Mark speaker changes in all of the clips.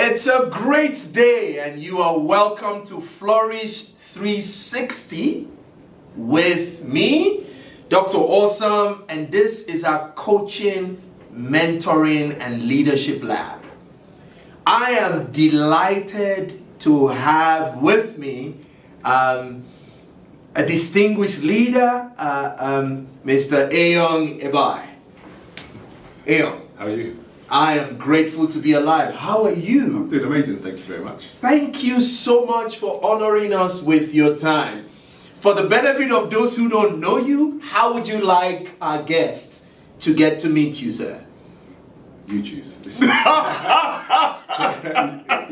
Speaker 1: It's a great day and you are welcome to Flourish 360 with me, Dr. Awesome, and this is our coaching, mentoring, and leadership lab. I am delighted to have with me a distinguished leader, Mr. Ayon Ebai. Ayon.
Speaker 2: How are you?
Speaker 1: I am grateful to be alive. How are you?
Speaker 2: I'm doing amazing, thank you very much.
Speaker 1: Thank you so much for honoring us with your time. For the benefit of those who don't know you, how would you like our guests to get to meet you, sir?
Speaker 2: You choose. It's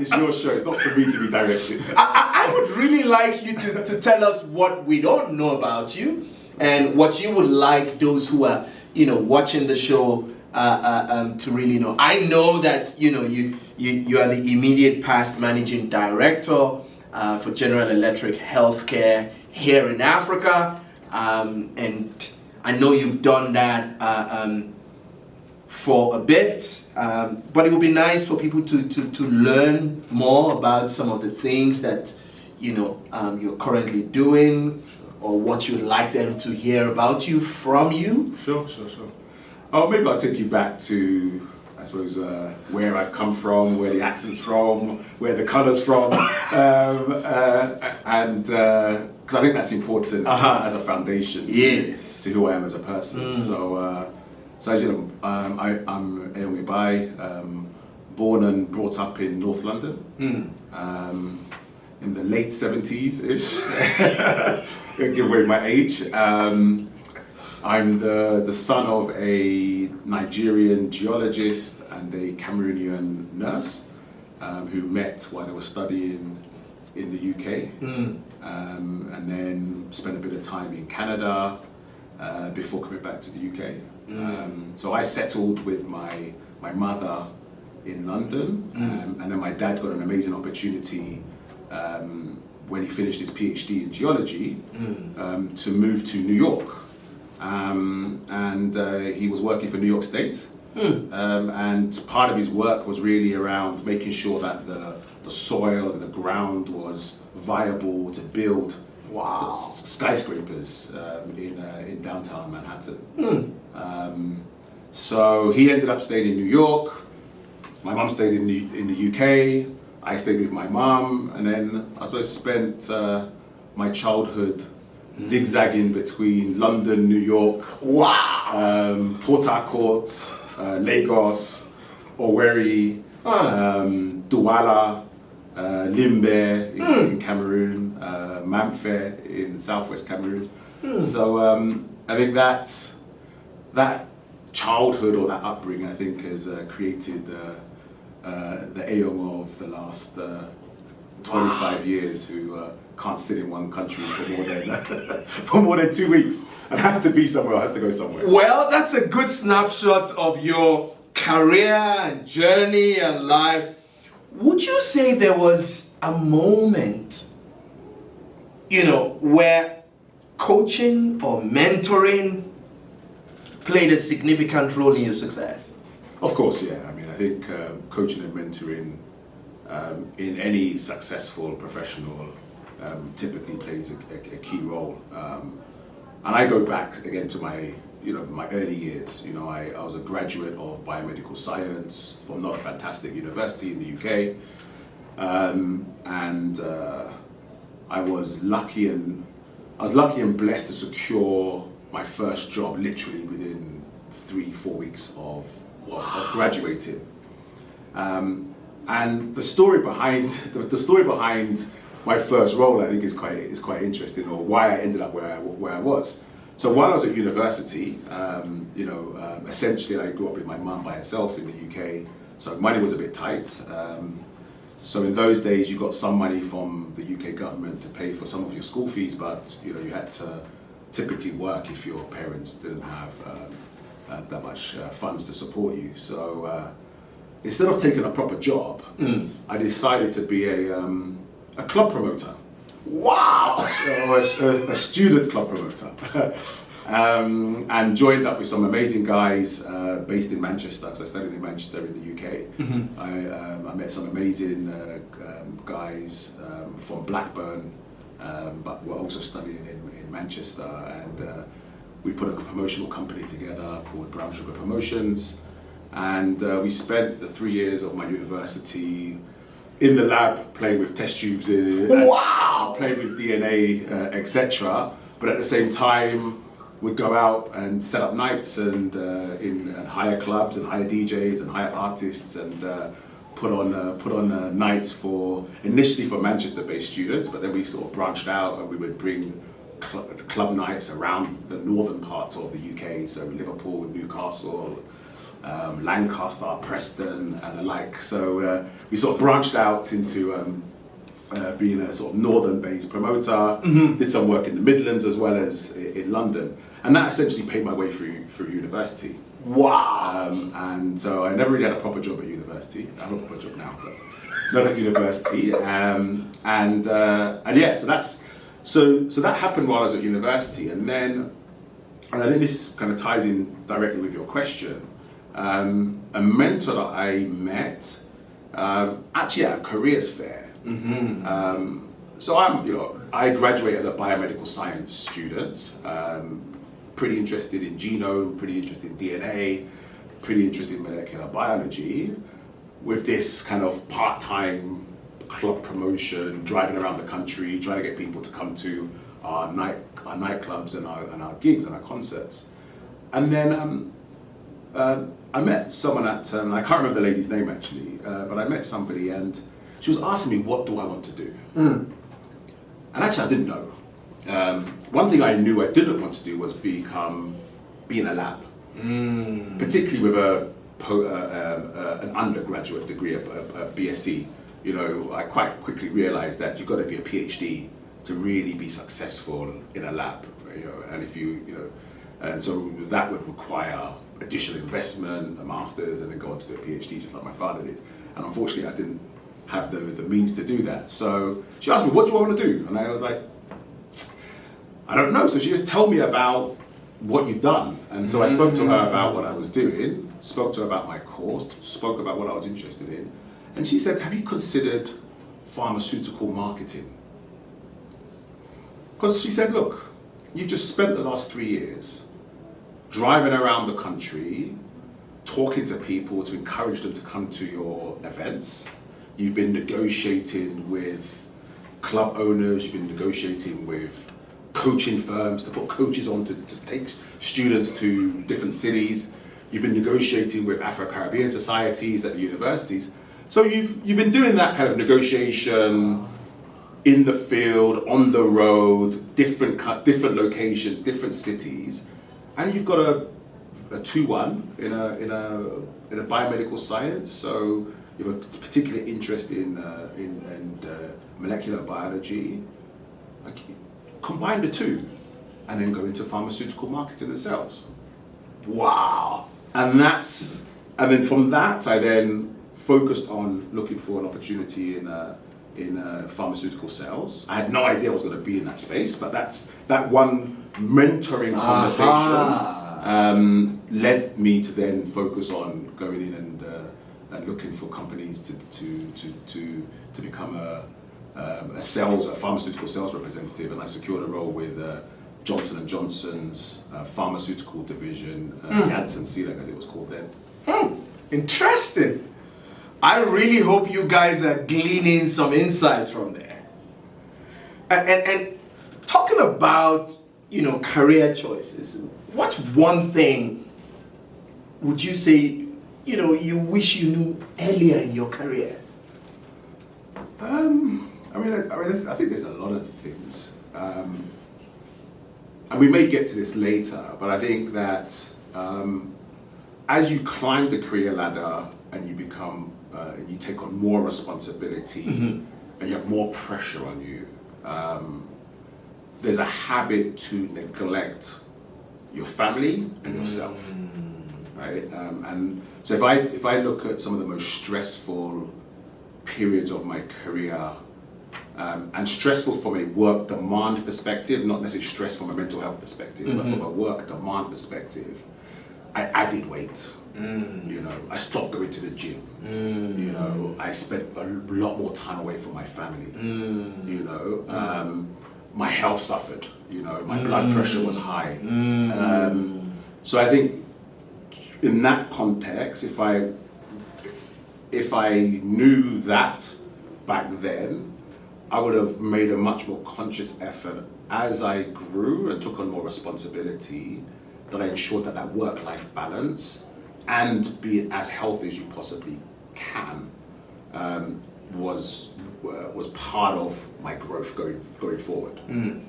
Speaker 2: your show, it's not for me to be directed.
Speaker 1: I would really like you to tell us what we don't know about you and what you would like those who are, watching the show to really know. I know that you are the immediate past managing director for General Electric Healthcare here in Africa, and I know you've done that for a bit, but it would be nice for people to learn more about some of the things that you're currently doing, or what you'd like them to hear about you from you.
Speaker 2: Sure. Oh, maybe I'll take you back to, I suppose, where I've come from, where the accent's from, where the colour's from, and because I think that's important as a foundation to who I am as a person. So as you know, I'm Ayon Ebai, born and brought up in North London, in the late 70s-ish, give away my age. I'm the son of a Nigerian geologist and a Cameroonian nurse who met while they were studying in the UK, and then spent a bit of time in Canada before coming back to the UK. So I settled with my mother in London, and then my dad got an amazing opportunity when he finished his PhD in geology to move to New York. And he was working for New York State, and part of his work was really around making sure that the soil and the ground was viable to build skyscrapers in downtown Manhattan. So he ended up staying in New York. My mum stayed in the UK. I stayed with my mum, and then I spent my childhood zigzagging between London, New York, Port Harcourt, Lagos, Owerri, Douala, Limbe in Cameroon, Mamfe in southwest Cameroon. So I think that childhood or that upbringing, I think, has created the Ayon of the last 25 years who can't sit in one country for more than 2 weeks and has to be somewhere, has to go somewhere.
Speaker 1: Well, that's a good snapshot of your career and journey and life. Would you say there was a moment, where coaching or mentoring played a significant role in your success?
Speaker 2: Of course, yeah. I mean, I think coaching and mentoring in any successful professional typically plays a key role. And I go back again to my early years. I was a graduate of biomedical science from not a fantastic university in the UK, and I was lucky and blessed to secure my first job literally within 3-4 weeks of graduating. And the story behind my first role, I think, is quite interesting, or why I ended up where I was. So while I was at university, essentially I grew up with my mum by herself in the UK, so money was a bit tight. So in those days, you got some money from the UK government to pay for some of your school fees, but you had to typically work if your parents didn't have that much funds to support you. So instead of taking a proper job, I decided to be a club promoter.
Speaker 1: Wow!
Speaker 2: So a student club promoter. And joined up with some amazing guys based in Manchester, because I studied in Manchester in the UK. I met some amazing guys from Blackburn, but were also studying in Manchester, and we put a promotional company together called Brown Sugar Promotions, and we spent the 3 years of my university in the lab playing with test tubes,
Speaker 1: Wow!
Speaker 2: playing with DNA, etc. But at the same time, we'd go out and set up nights and hire clubs and hire DJs and hire artists and put on nights initially for Manchester-based students, but then we sort of branched out and we would bring club nights around the northern part of the UK, so Liverpool, Newcastle, Lancaster, Preston, and the like. So we sort of branched out into being a sort of northern-based promoter. Did some work in the Midlands as well as in London, and that essentially paid my way through university.
Speaker 1: Wow!
Speaker 2: And so I never really had a proper job at university. I have a proper job now, but not at university. And yeah, so that happened while I was at university, and I think this kind of ties in directly with your question. A mentor that I met actually at a careers fair. So I graduate as a biomedical science student. Pretty interested in genome, pretty interested in DNA, pretty interested in molecular biology. With this kind of part-time club promotion, driving around the country, trying to get people to come to our nightclubs and our gigs and our concerts. And then I met someone at, I can't remember the lady's name actually, but I met somebody and she was asking me, what do I want to do? And actually I didn't know. One thing I knew I didn't want to do was be in a lab, particularly with an undergraduate degree, a BSc. I quite quickly realized that you've got to be a PhD to really be successful in a lab, and and so that would require additional investment, a master's, and then go on to do a PhD, just like my father did. And unfortunately, I didn't have the means to do that. So she asked me, what do I want to do? And I was like, I don't know. So she just told me about what you've done. And so I spoke to her about what I was doing, spoke to her about my course, spoke about what I was interested in. And she said, have you considered pharmaceutical marketing? Because she said, look, you've just spent the last 3 years driving around the country, talking to people to encourage them to come to your events. You've been negotiating with club owners, you've been negotiating with coaching firms to put coaches on to take students to different cities. You've been negotiating with Afro-Caribbean societies at the universities. So you've been doing that kind of negotiation in the field, on the road, different locations, different cities, and you've got a 2-1 in a biomedical science. So you have a particular interest in molecular biology. Combine the two, and then go into pharmaceutical marketing and sales.
Speaker 1: Wow!
Speaker 2: And then from that, I then focused on looking for an opportunity in pharmaceutical sales. I had no idea I was going to be in that space, but that one mentoring conversation led me to then focus on going in and looking for companies to become a pharmaceutical sales representative, and I secured a role with Johnson & Johnson's pharmaceutical division, Janssen Seelag as it was called then.
Speaker 1: Interesting. I really hope you guys are gleaning some insights from there. And talking about, career choices, what's one thing would you say, you wish you knew earlier in your career?
Speaker 2: I think there's a lot of things. And we may get to this later, but I think that as you climb the career ladder and you become, and you take on more responsibility and you have more pressure on you, there's a habit to neglect your family and yourself, right? And so if I look at some of the most stressful periods of my career, and stressful from a work demand perspective, not necessarily stress from a mental health perspective, but from a work demand perspective, I added weight. You know, I stopped going to the gym. You know, I spent a lot more time away from my family. You know, my health suffered. You know, my blood pressure was high. So I think in that context, if I knew that back then, I would have made a much more conscious effort as I grew and took on more responsibility, that I ensured that work-life balance and be as healthy as you possibly can was part of my growth going forward.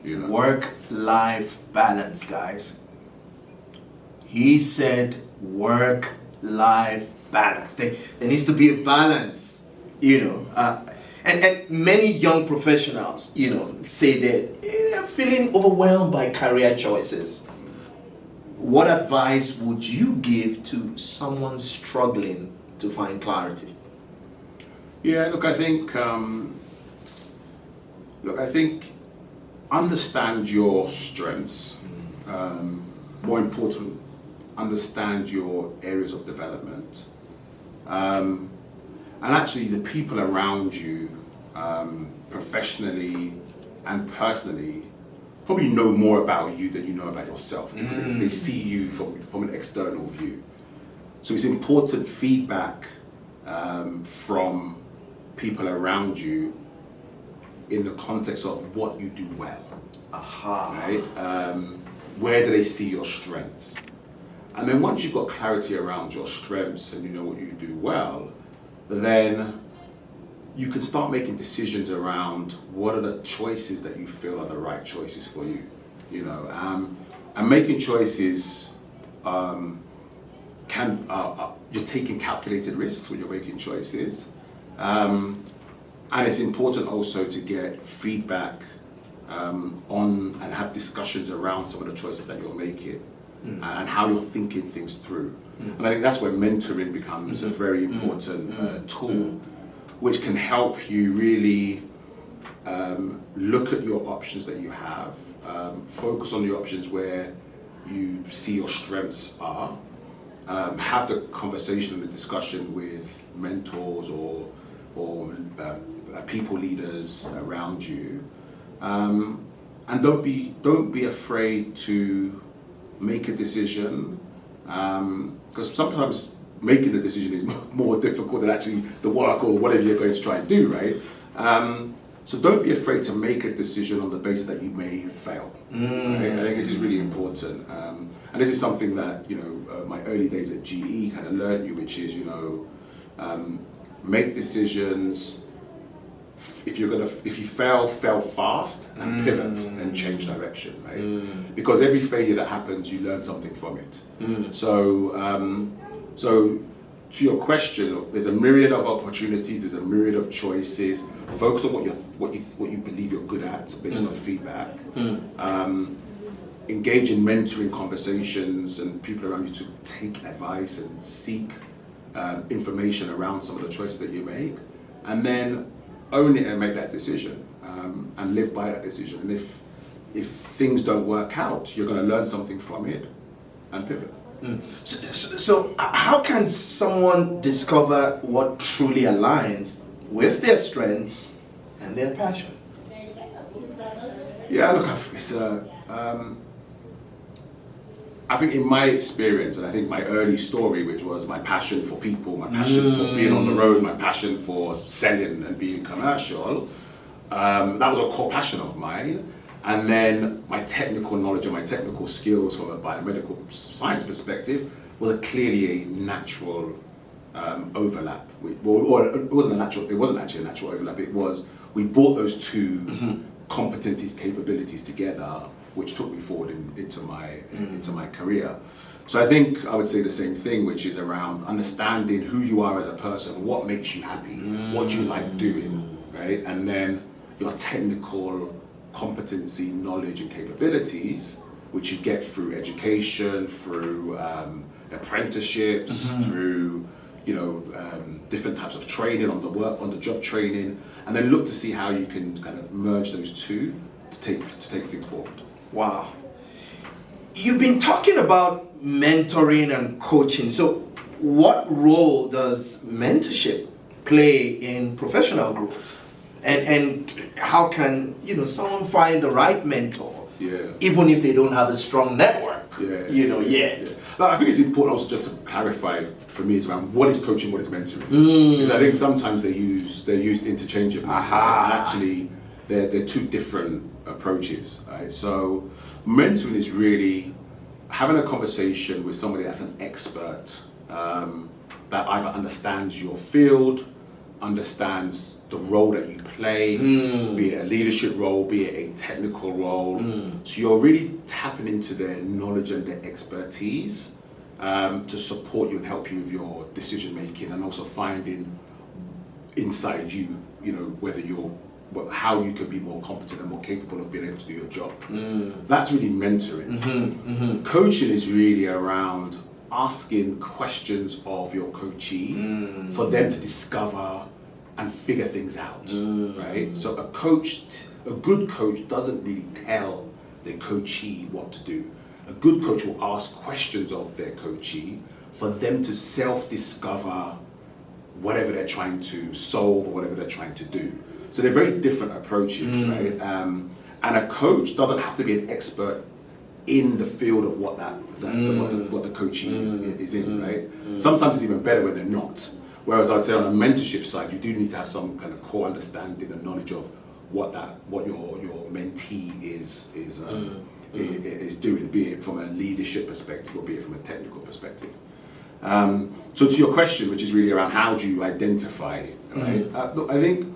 Speaker 2: You know?
Speaker 1: Work-life balance, guys. He said work-life balance. There needs to be a balance, you know. And many young professionals, you know, say that they're feeling overwhelmed by career choices. What advice would you give to someone struggling to find clarity?
Speaker 2: Yeah, look, I think understand your strengths. More important, understand your areas of development. And actually the people around you, professionally and personally, probably know more about you than you know about yourself, because they see you from an external view. So it's important feedback from people around you in the context of what you do well. Right? Where do they see your strengths? And then once you've got clarity around your strengths and you know what you do well, then you can start making decisions around what are the choices that you feel are the right choices for you. You know, and making choices you're taking calculated risks when you're making choices, and it's important also to get feedback on and have discussions around some of the choices that you're making and how you're thinking things through. And I think that's where mentoring becomes a very important tool, which can help you really look at your options that you have, focus on the options where you see your strengths are, have the conversation and the discussion with mentors or people leaders around you, and don't be afraid to make a decision, because sometimes making a decision is more difficult than actually the work or whatever you're going to try and do, right? So don't be afraid to make a decision on the basis that you may fail. Right? I think this is really important. And this is something that, you know, my early days at GE kind of learned you, which is, you know, make decisions. If you fail fast and pivot and change direction, right? Because every failure that happens, you learn something from it. So to your question, there's a myriad of opportunities, there's a myriad of choices. Focus on what you believe you're good at based on feedback. Engage in mentoring conversations and people around you to take advice and seek information around some of the choices that you make, and then own it and make that decision, and live by that decision. And if things don't work out, you're going to learn something from it and pivot.
Speaker 1: So how can someone discover what truly aligns with their strengths and their passion?
Speaker 2: Yeah, look, I think in my experience, and I think my early story, which was my passion for people, my passion for being on the road, my passion for selling and being commercial, that was a core passion of mine. And then my technical knowledge and my technical skills from a biomedical science perspective was clearly a natural overlap. Or it wasn't actually a natural overlap. It was, we brought those two competencies, capabilities together, which took me forward into my career. So I think I would say the same thing, which is around understanding who you are as a person, what makes you happy, what you like doing, right? And then your technical competency, knowledge and capabilities, which you get through education, through apprenticeships, through different types of training on the job training, and then look to see how you can kind of merge those two to take things forward.
Speaker 1: Wow. You've been talking about mentoring and coaching. So what role does mentorship play in professional growth? And how can, someone find the right mentor, even if they don't have a strong network, yet?
Speaker 2: Yeah. No, I think it's important also just to clarify for me is around what is coaching, what is mentoring. Because I think sometimes they're used interchangeably. And actually, they're two different approaches. Right? So mentoring is really having a conversation with somebody that's an expert, that either understands your field, understands the role that you play, be it a leadership role, be it a technical role. So you're really tapping into their knowledge and their expertise to support you and help you with your decision making, and also finding inside you, how you can be more competent and more capable of being able to do your job. That's really mentoring. Coaching is really around asking questions of your coachee for them to discover and figure things out, right? So a good coach doesn't really tell their coachee what to do. A good coach will ask questions of their coachee for them to self-discover whatever they're trying to solve or whatever they're trying to do. So they're very different approaches, right? And a coach doesn't have to be an expert in the field of what the coachee is in, right? Sometimes it's even better when they're not. Whereas I'd say on a mentorship side, you do need to have some kind of core understanding and knowledge of what your mentee is doing, be it from a leadership perspective or be it from a technical perspective. So to your question, which is really around how do you identify, right? I think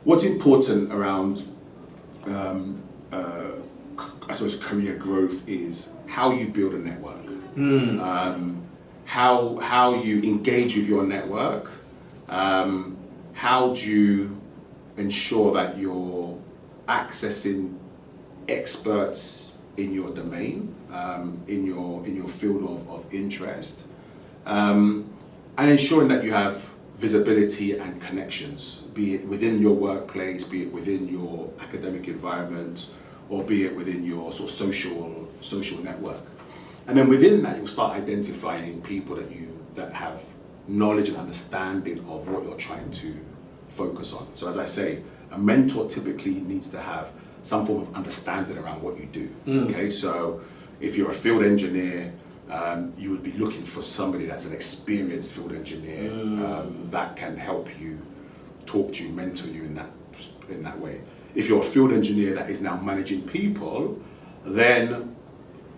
Speaker 2: what's important around, I suppose, career growth is how you build a network. How you engage with your network, how do you ensure that you're accessing experts in your domain, in your field of interest, and ensuring that you have visibility and connections, be it within your workplace, be it within your academic environment, or be it within your sort of social network. And then within that, you'll start identifying people that have knowledge and understanding of what you're trying to focus on. So as I say, a mentor typically needs to have some form of understanding around what you do. Okay, so if you're a field engineer, you would be looking for somebody that's an experienced field engineer that can help you, talk to you, mentor you in that way. If you're a field engineer that is now managing people, then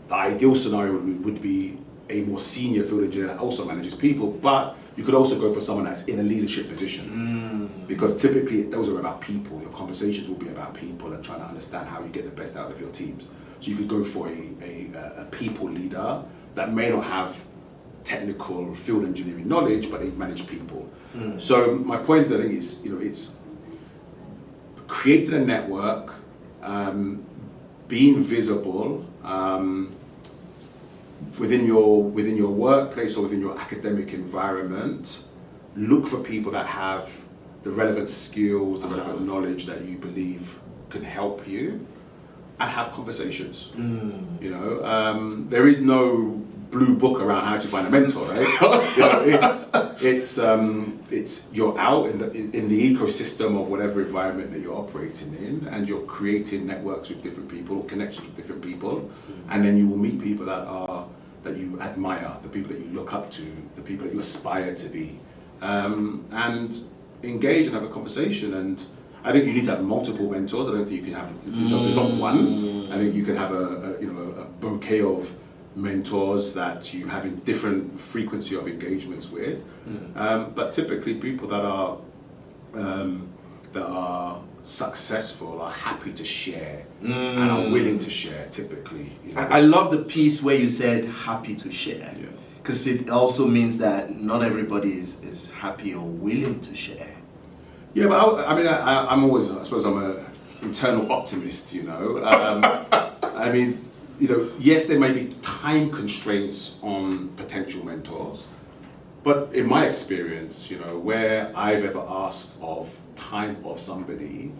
Speaker 2: the ideal scenario would be a more senior field engineer that also manages people, but you could also go for someone that's in a leadership position. Because typically those are about people. Your conversations will be about people and trying to understand how you get the best out of your teams. So you could go for a people leader that may not have technical field engineering knowledge, but they manage people. So my point is, I think it's creating a network, being visible, within your workplace or within your academic environment. Look for people that have the relevant skills, the relevant knowledge that you believe can help you, and have conversations. There is no blue book around how to find a mentor, right? It's you're out in the ecosystem of whatever environment that you're operating in, and you're creating networks with different people, connections with different people, and then you will meet people that you admire, the people that you look up to, the people that you aspire to be, and engage and have a conversation. And I think you need to have multiple mentors. I don't think you can have there's not one. I think you can have a bouquet of mentors that you have in different frequency of engagements with, but typically people that are successful are happy to share and are willing to share typically.
Speaker 1: I love the piece where you said happy to share, because it also means that not everybody is happy or willing to share.
Speaker 2: Yeah, but I'm always, I suppose I'm an internal optimist, yes, there may be time constraints on potential mentors, But in my experience, you know, where I've ever asked of time of somebody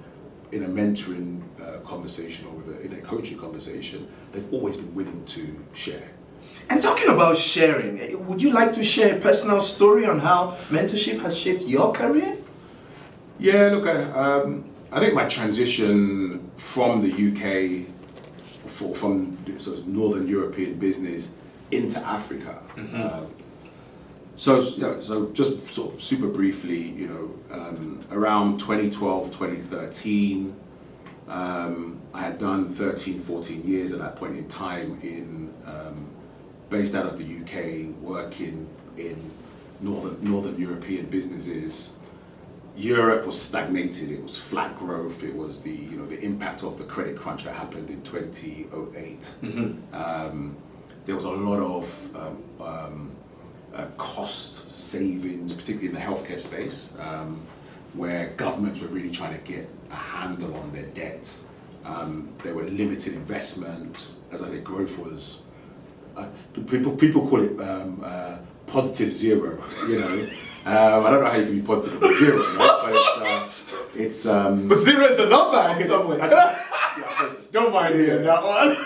Speaker 2: in a mentoring conversation or in a coaching conversation, they've always been willing to share.
Speaker 1: And talking about sharing, would you like to share a personal story on how mentorship has shaped your career?
Speaker 2: Yeah, look, I think my transition from the UK, from sort of Northern European business into Africa. So just sort of super briefly, you know, around 2012, 2013, I had done 13, 14 years at that point in time based out of the UK, working in Northern European businesses. Europe was stagnated, it was flat growth, it was the impact of the credit crunch that happened in 2008. There was a lot of cost savings, particularly in the healthcare space, where governments were really trying to get a handle on their debt. There were limited investment. As I say, growth was, people call it positive zero, you know. I don't know how you can be positive with zero, right? But it's
Speaker 1: But zero is a number in some way. Don't mind me on that one.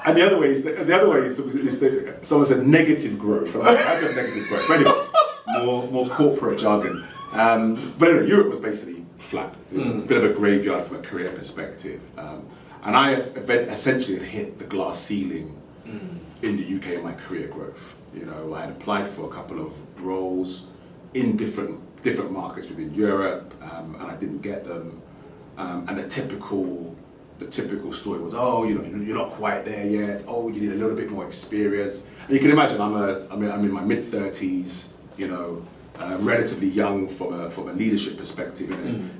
Speaker 2: And the other way is someone said negative growth. I got negative growth. But anyway, more corporate jargon. But anyway, Europe was basically flat. It was a bit of a graveyard from a career perspective. And I essentially had hit the glass ceiling in the UK in my career growth. You know, I had applied for a couple of roles in different markets within Europe, and I didn't get them. And the typical story was, oh, you know, you're not quite there yet. Oh, you need a little bit more experience. And you can imagine, I'm in my mid-30s, you know, relatively young from a leadership perspective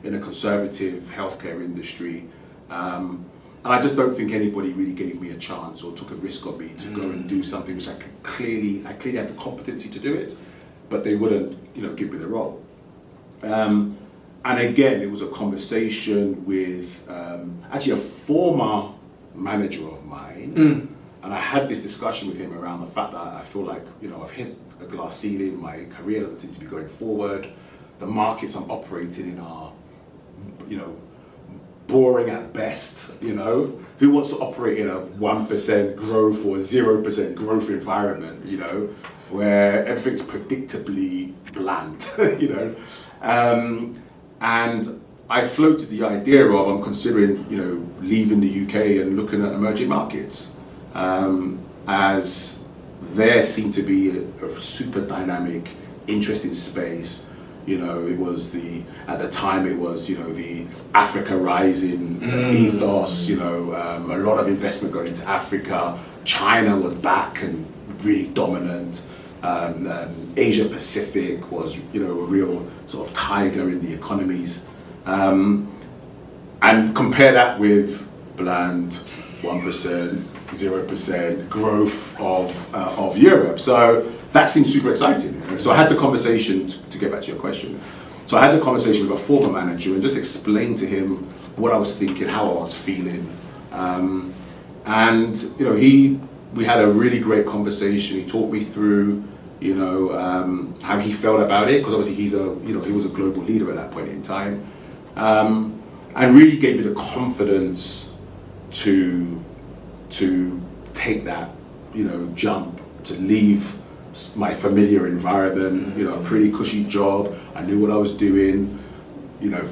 Speaker 2: in a conservative healthcare industry. And I just don't think anybody really gave me a chance or took a risk on me to go and do something which I clearly had the competency to do it, but they wouldn't, you know, give me the role. And again, it was a conversation with actually a former manager of mine, and I had this discussion with him around the fact that I feel like, you know, I've hit a glass ceiling, my career doesn't seem to be going forward, the markets I'm operating in are, you know, boring at best, you know. Who wants to operate in a 1% growth or 0% growth environment, you know, where everything's predictably bland, you know. And I floated the idea of, I'm considering, you know, leaving the UK and looking at emerging markets, as there seemed to be a super dynamic, interesting space. You know, at the time it was, you know, the Africa Rising ethos, you know, a lot of investment going into Africa. China was back and really dominant. Asia Pacific was, you know, a real sort of tiger in the economies. And compare that with bland 1%, 0% growth of Europe. So that seemed super exciting. You know? So I had the conversation, to get back to your question, so I had the conversation with a former manager and just explained to him what I was thinking, how I was feeling. And, you know, we had a really great conversation. He talked me through, you know, how he felt about it, because obviously he was a global leader at that point in time. And really gave me the confidence to take that, you know, jump, to leave my familiar environment, you know, a pretty cushy job. I knew what I was doing, you know,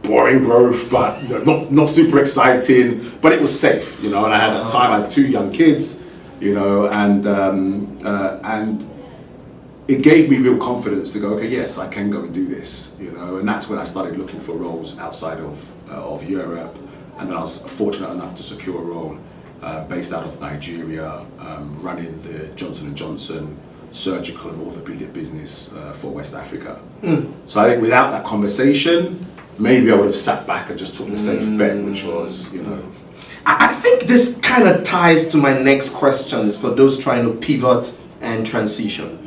Speaker 2: boring growth, but, you know, not super exciting, but it was safe, you know. And at the time I had 2 young kids, you know, and it gave me real confidence to go, okay, yes, I can go and do this, you know. And that's when I started looking for roles outside of Europe, and then I was fortunate enough to secure a role based out of Nigeria, running the Johnson & Johnson surgical and orthopedic business for West Africa. So I think without that conversation, maybe I would have sat back and just took the safe bet, which was, you know.
Speaker 1: I think this kind of ties to my next questions for those trying to pivot and transition.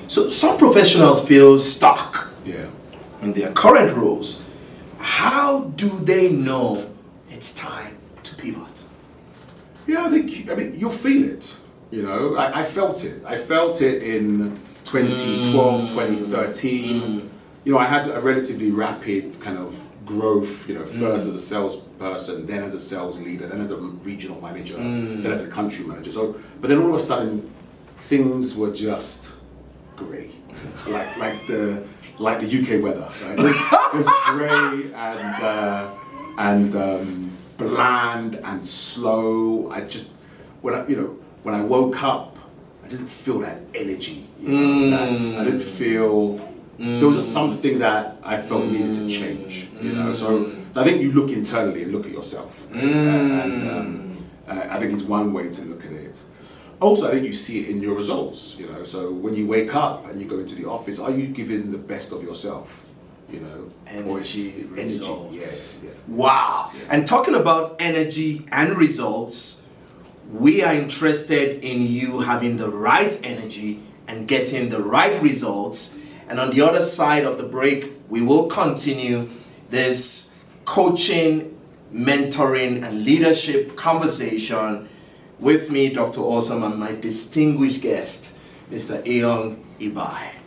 Speaker 1: So some professionals feel stuck in their current roles. How do they know it's time to pivot?
Speaker 2: Yeah, I mean, you'll feel it, you know. I felt it. I felt it in 2012, 2013. You know, I had a relatively rapid kind of growth, you know, first as a salesperson, then as a sales leader, then as a regional manager, then as a country manager. So, but then all of a sudden, things were just grey, like the UK weather, right? It was grey and bland and slow. When I woke up, I didn't feel that energy. You know, I didn't feel. There was just something that I felt needed to change. You know, so I think you look internally and look at yourself, and I think it's one way to look at it. Also, I think you see it in your results. You know, so when you wake up and you go into the office, are you giving the best of yourself? You know,
Speaker 1: energy, results.
Speaker 2: Yes. Yeah.
Speaker 1: Wow. Yeah. And talking about energy and results, we are interested in you having the right energy and getting the right results. And on the other side of the break, we will continue this coaching, mentoring, and leadership conversation with me, Dr. Awesome, and my distinguished guest, Mr. Ayon Ibai.